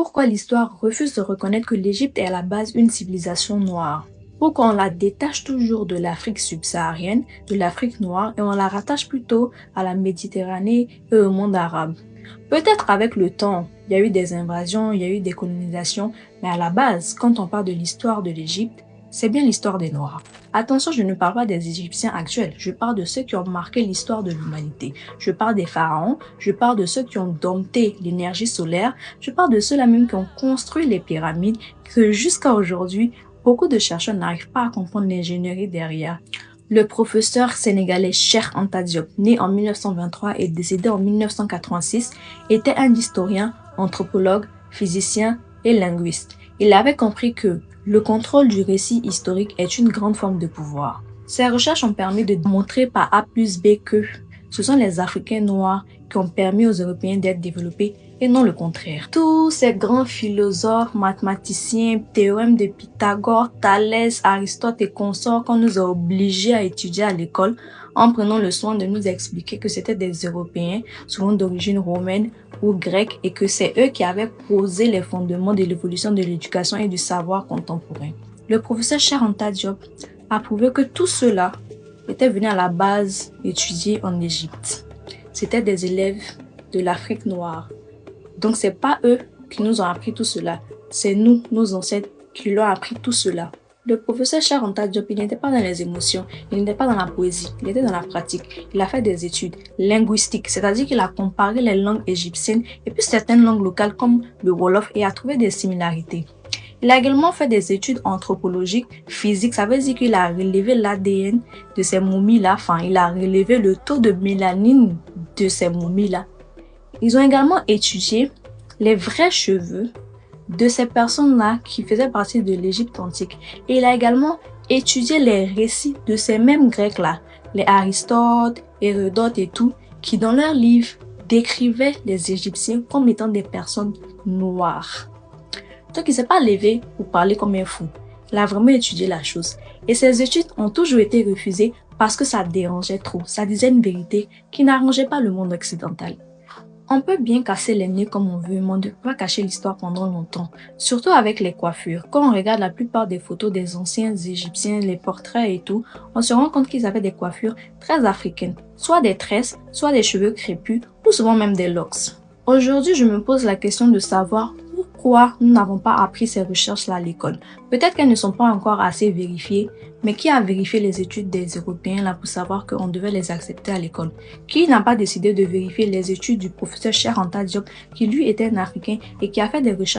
Pourquoi l'histoire refuse de reconnaître que l'Égypte est à la base une civilisation noire? Pourquoi on la détache toujours de l'Afrique subsaharienne, de l'Afrique noire et on la rattache plutôt à la Méditerranée et au monde arabe? Peut-être avec le temps, il y a eu des invasions, il y a eu des colonisations, mais à la base, quand on parle de l'histoire de l'Égypte, c'est bien l'histoire des Noirs. Attention, je ne parle pas des Égyptiens actuels, je parle de ceux qui ont marqué l'histoire de l'humanité. Je parle des pharaons, je parle de ceux qui ont dompté l'énergie solaire, je parle de ceux-là même qui ont construit les pyramides, que jusqu'à aujourd'hui, beaucoup de chercheurs n'arrivent pas à comprendre l'ingénierie derrière. Le professeur sénégalais Cheikh Anta Diop, né en 1923 et décédé en 1986, était un historien, anthropologue, physicien et linguiste. Il avait compris que le contrôle du récit historique est une grande forme de pouvoir. Ses recherches ont permis de montrer par A plus B que ce sont les Africains noirs qui ont permis aux Européens d'être développés et non le contraire. Tous ces grands philosophes, mathématiciens, théorèmes de Pythagore, Thalès, Aristote et consorts qu'on nous a obligés à étudier à l'école en prenant le soin de nous expliquer que c'était des Européens, souvent d'origine romaine ou grecque, et que c'est eux qui avaient posé les fondements de l'évolution de l'éducation et du savoir contemporain. Le professeur Cheikh Anta Diop a prouvé que tout cela était venu à la base étudier en Égypte. C'était des élèves de l'Afrique noire. Donc c'est pas eux qui nous ont appris tout cela, c'est nous, nos ancêtres, qui leur ont appris tout cela. Le professeur Cheikh Anta Diop, il n'était pas dans les émotions, il n'était pas dans la poésie, il était dans la pratique. Il a fait des études linguistiques, c'est-à-dire qu'il a comparé les langues égyptiennes et puis certaines langues locales comme le Wolof et a trouvé des similarités. Il a également fait des études anthropologiques, physiques, ça veut dire qu'il a relevé l'ADN de ces momies-là, enfin il a relevé le taux de mélanine de ces momies-là. Ils ont également étudié les vrais cheveux de ces personnes-là qui faisaient partie de l'Égypte antique. Et il a également étudié les récits de ces mêmes Grecs-là, les Aristote, Hérodote et tout, qui dans leurs livres décrivaient les Égyptiens comme étant des personnes noires. Donc il ne s'est pas levé pour parler comme un fou. Il a vraiment étudié la chose. Et ces études ont toujours été refusées parce que ça dérangeait trop. Ça disait une vérité qui n'arrangeait pas le monde occidental. On peut bien casser les nez comme on veut, mais on ne peut pas cacher l'histoire pendant longtemps. Surtout avec les coiffures. Quand on regarde la plupart des photos des anciens Égyptiens, les portraits et tout, on se rend compte qu'ils avaient des coiffures très africaines. Soit des tresses, soit des cheveux crépus, ou souvent même des locks. Aujourd'hui, je me pose la question de savoir pourquoi nous n'avons pas appris ces recherches-là à l'école. Peut-être qu'elles ne sont pas encore assez vérifiées, mais qui a vérifié les études des Européens là pour savoir qu'on devait les accepter à l'école? Qui n'a pas décidé de vérifier les études du professeur Cheikh Anta Diop, qui lui était un Africain et qui a fait des recherches